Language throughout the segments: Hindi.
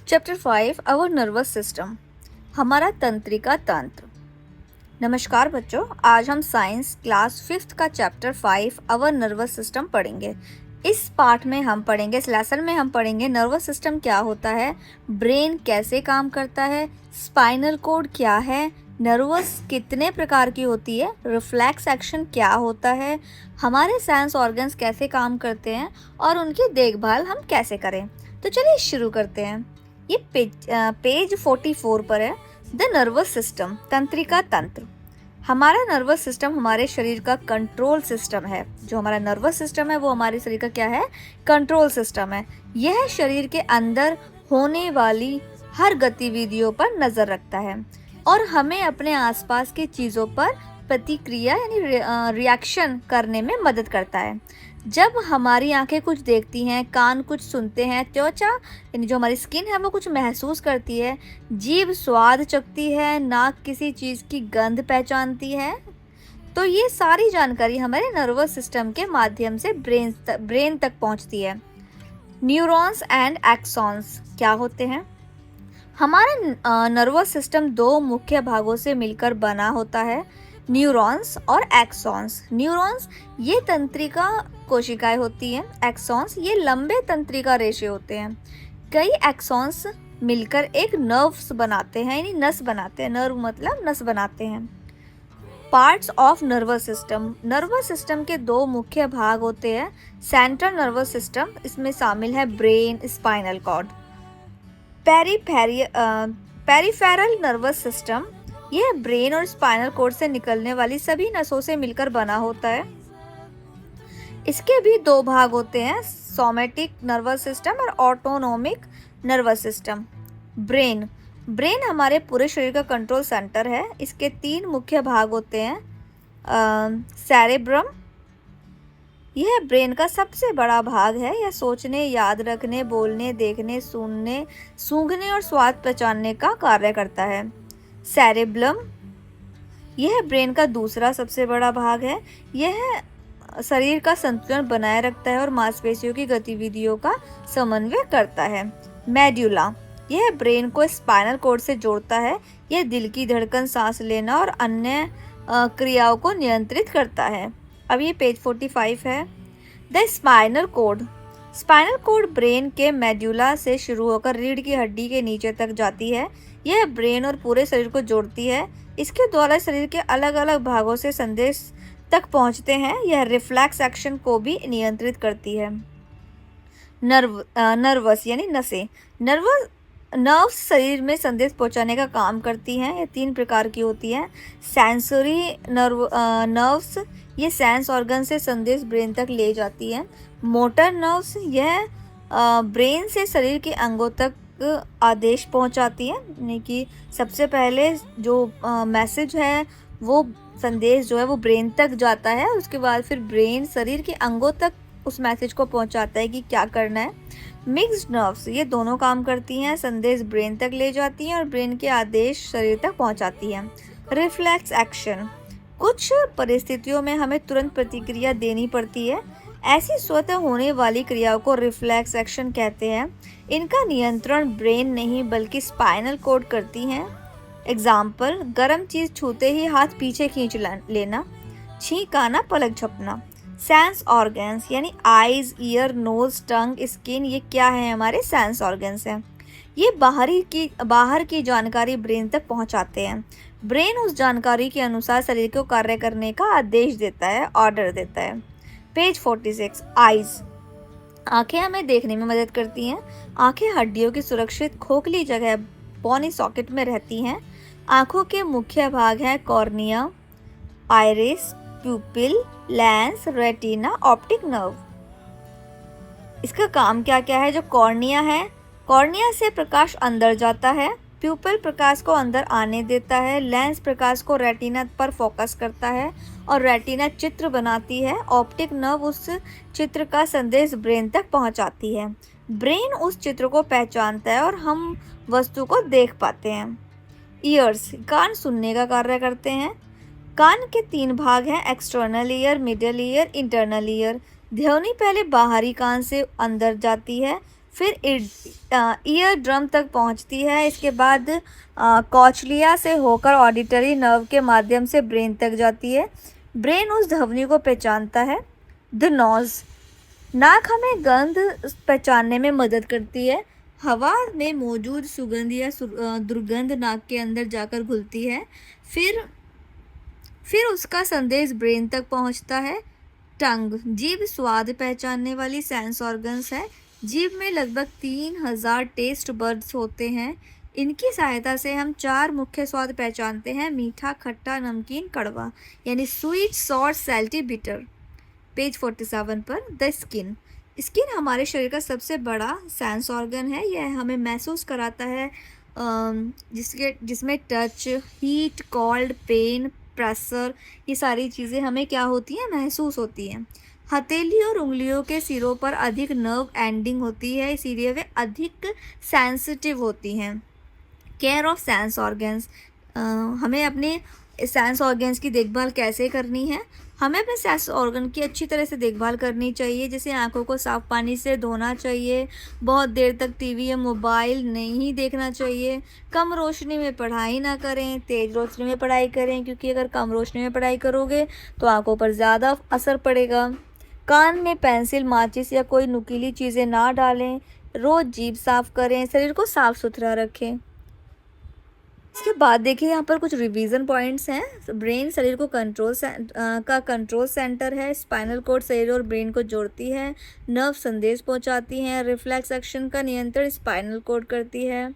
चैप्टर 5 आवर नर्वस सिस्टम, हमारा तंत्रिका तंत्र। नमस्कार बच्चों, आज हम साइंस क्लास 5th का चैप्टर 5 आवर नर्वस सिस्टम पढ़ेंगे। इस पार्ट में हम पढ़ेंगे, इस लेसन में हम पढ़ेंगे नर्वस सिस्टम क्या होता है, ब्रेन कैसे काम करता है, स्पाइनल कॉर्ड क्या है, नर्वस कितने प्रकार की होती है, रिफ्लेक्स एक्शन क्या होता है, हमारे सेंस ऑर्गन्स कैसे काम करते हैं और उनकी देखभाल हम कैसे करें। तो चलिए शुरू करते हैं। ये पेज 44 पर है। द नर्वस सिस्टम, तंत्रिका तंत्र। हमारा नर्वस सिस्टम हमारे शरीर का कंट्रोल सिस्टम है। जो हमारा नर्वस सिस्टम है वो हमारे शरीर का क्या है, कंट्रोल सिस्टम है। यह शरीर के अंदर होने वाली हर गतिविधियों पर नज़र रखता है और हमें अपने आसपास की चीज़ों पर प्रतिक्रिया यानी रिएक्शन करने में मदद करता है। जब हमारी आंखें कुछ देखती हैं, कान कुछ सुनते हैं, त्वचा यानी जो हमारी स्किन है वो कुछ महसूस करती है, जीभ स्वाद चखती है, नाक किसी चीज़ की गंध पहचानती है, तो ये सारी जानकारी हमारे नर्वस सिस्टम के माध्यम से ब्रेन तक पहुंचती है। न्यूरॉन्स एंड एक्सॉन्स क्या होते हैं? हमारा नर्वस सिस्टम दो मुख्य भागों से मिलकर बना होता है, न्यूरॉन्स और एक्सॉन्स। न्यूरॉन्स ये तंत्रिका कोशिकाएं होती हैं, एक्सॉन्स ये लंबे तंत्रिका रेशे होते हैं। कई एक्सॉन्स मिलकर एक नर्व्स बनाते हैं यानी नस बनाते हैं, नर्व मतलब नस बनाते हैं। Parts of nervous system, nervous system के दो मुख्य भाग होते हैं। सेंट्रल नर्वस सिस्टम, इसमें शामिल है brain, spinal cord. Peripheral nervous system, यह ब्रेन और स्पाइनल कॉर्ड से निकलने वाली सभी नसों से मिलकर बना होता है। इसके भी दो भाग होते हैं, सोमैटिक नर्वस सिस्टम और autonomic nervous system. Brain, brain हमारे पूरे शरीर का कंट्रोल सेंटर है। इसके तीन मुख्य भाग होते हैं। सेरेब्रम, यह ब्रेन का सबसे बड़ा भाग है। यह सोचने, याद रखने, बोलने, देखने, सुनने, सूंघने और स्वाद पहचानने का कार्य करता है। सेरेब्लम, यह ब्रेन का दूसरा सबसे बड़ा भाग है। यह शरीर का संतुलन बनाए रखता है और मांसपेशियों की गतिविधियों का समन्वय करता है। मेड्यूला, यह ब्रेन को स्पाइनल कॉर्ड से जोड़ता है। यह दिल की धड़कन, सांस लेना और अन्य क्रियाओं को नियंत्रित करता है। अब ये पेज 45 है। The spinal cord, spinal cord brain के मेड्यूला से शुरू होकर रीढ़ की हड्डी के नीचे तक जाती है। यह ब्रेन और पूरे शरीर को जोड़ती है। इसके द्वारा शरीर के अलग अलग भागों से संदेश तक पहुंचते हैं। यह रिफ्लेक्स एक्शन को भी नियंत्रित करती है। नर्वस यानी नसें, नर्व्स शरीर में संदेश पहुंचाने का काम करती हैं। ये तीन प्रकार की होती हैं। सेंसरी नर्व्स, ये सेंस ऑर्गन से संदेश ब्रेन तक ले जाती है। मोटर नर्व्स, यह ब्रेन से शरीर के अंगों तक आदेश पहुंचाती है, यानी कि सबसे पहले जो मैसेज है वो संदेश जो है वो ब्रेन तक जाता है, उसके बाद फिर ब्रेन शरीर के अंगों तक उस मैसेज को पहुंचाता है कि क्या करना है। मिक्स्ड नर्व्स, ये दोनों काम करती हैं, संदेश ब्रेन तक ले जाती हैं और ब्रेन के आदेश शरीर तक पहुंचाती हैं। रिफ्लेक्स एक्शन, कुछ परिस्थितियों में हमें तुरंत प्रतिक्रिया देनी पड़ती है। ऐसी स्वतः होने वाली क्रियाओं को रिफ्लेक्स एक्शन कहते हैं। इनका नियंत्रण ब्रेन नहीं बल्कि स्पाइनल कॉर्ड करती हैं। एग्जाम्पल, गर्म चीज़ छूते ही हाथ पीछे खींच लेना, छींक आना, पलक झपकना। सेंस ऑर्गन्स यानी आईज, ईयर, नोज, टंग, स्किन, ये क्या है, हमारे सेंस ऑर्गन्स हैं। ये बाहर की जानकारी ब्रेन तक पहुंचाते हैं। ब्रेन उस जानकारी के अनुसार शरीर को कार्य करने का आदेश देता है, ऑर्डर देता है। पेज 46, आईज, आंखें हमें देखने में मदद करती हैं। आंखें हड्डियों की सुरक्षित खोखली जगह बोनी सॉकेट में रहती हैं। आंखों के मुख्य भाग हैं cornea, iris, प्यूपिल, lens, retina, optic nerve. इसका काम क्या क्या है? जो कॉर्निया है, कॉर्निया से प्रकाश अंदर जाता है। प्यूपिल प्रकाश को अंदर आने देता है। लेंस प्रकाश को रेटिना पर फोकस करता है और रेटिना चित्र बनाती है। ऑप्टिक नर्व उस चित्र का संदेश ब्रेन तक पहुंचाती है। ब्रेन उस चित्र को पहचानता है और हम वस्तु को देख पाते हैं। ईयर्स, कान सुनने का कार्य करते हैं। कान के तीन भाग हैं, external ear, middle ear, internal ear. ध्वनि पहले बाहरी कान से अंदर जाती है, फिर ईयर ड्रम तक पहुंचती है। इसके बाद कॉचलिया से होकर ऑडिटरी नर्व के माध्यम से ब्रेन तक जाती है। ब्रेन उस ध्वनि को पहचानता है। द नोज, नाक हमें गंध पहचानने में मदद करती है। हवा में मौजूद सुगंध या दुर्गंध नाक के अंदर जाकर घुलती है। फिर उसका संदेश ब्रेन तक पहुंचता है। टंग, जीभ स्वाद पहचानने वाली सेंस ऑर्गन्स है। जीभ में लगभग 3000 टेस्ट बड्स होते हैं। इनकी सहायता से हम 4 मुख्य स्वाद पहचानते हैं: मीठा, खट्टा, नमकीन, कड़वा, यानी स्वीट, सॉर, सैल्टी, बिटर। पेज 47 पर द स्किन। स्किन हमारे शरीर का सबसे बड़ा सेंस ऑर्गन है। यह हमें महसूस कराता है जिसमें touch, heat, cold, pain, pressure, ये सारी चीज़ें हमें क्या होती हैं, महसूस होती हैं। हथेली और उंगलियों के सिरों पर अधिक नर्व एंडिंग होती है, इसीलिए वे अधिक सेंसिटिव होती हैं। केयर ऑफ सेंस ऑर्गन्स, हमें अपने सेंस ऑर्गन्स की देखभाल कैसे करनी है? हमें अपने सेंस ऑर्गन की अच्छी तरह से देखभाल करनी चाहिए। जैसे आंखों को साफ़ पानी से धोना चाहिए, बहुत देर तक टीवी या मोबाइल नहीं देखना चाहिए, कम रोशनी में पढ़ाई ना करें, तेज़ रोशनी में पढ़ाई करें, क्योंकि अगर कम रोशनी में पढ़ाई करोगे तो आंखों पर ज़्यादा असर पड़ेगा। कान में पेंसिल, माचिस या कोई नुकीली चीज़ें ना डालें। रोज़ जीभ साफ़ करें, शरीर को साफ़ सुथरा रखें। इसके बाद देखिए यहाँ पर कुछ रिवीजन पॉइंट्स हैं। ब्रेन शरीर को कंट्रोल सेंटर है। स्पाइनल कॉर्ड शरीर और ब्रेन को जोड़ती है। नर्व संदेश पहुँचाती हैं। रिफ्लेक्स एक्शन का नियंत्रण स्पाइनल कॉर्ड करती है।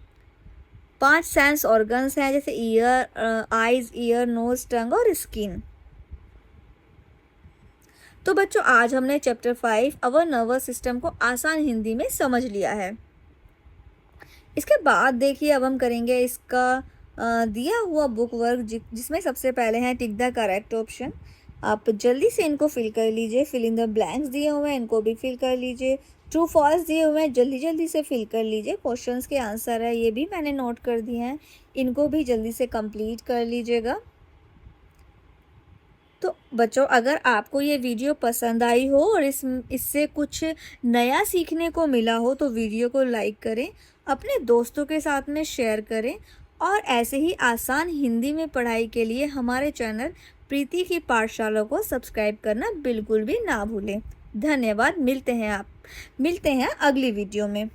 5 सेंस ऑर्गन्स हैं, जैसे आइज, ईयर, नोज, टंग और स्किन। तो बच्चों, आज हमने चैप्टर 5 अवर नर्वस सिस्टम को आसान हिंदी में समझ लिया है। इसके बाद देखिए अब हम करेंगे इसका दिया हुआ बुक वर्क, जिसमें सबसे पहले है टिक द करेक्ट ऑप्शन। आप जल्दी से इनको फिल कर लीजिए। फिल इन द ब्लैंक्स दिए हुए हैं, इनको भी फिल कर लीजिए। ट्रू फॉल्स दिए हुए हैं, जल्दी जल्दी से फिल कर लीजिए। क्वेश्चंस के आंसर है, ये भी मैंने नोट कर दिए हैं, इनको भी जल्दी से कंप्लीट कर लीजिएगा। तो बच्चों, अगर आपको ये वीडियो पसंद आई हो और इससे कुछ नया सीखने को मिला हो तो वीडियो को लाइक करें, अपने दोस्तों के साथ में शेयर करें और ऐसे ही आसान हिंदी में पढ़ाई के लिए हमारे चैनल प्रीति की पाठशाला को सब्सक्राइब करना बिल्कुल भी ना भूलें। धन्यवाद। मिलते हैं अगली वीडियो में।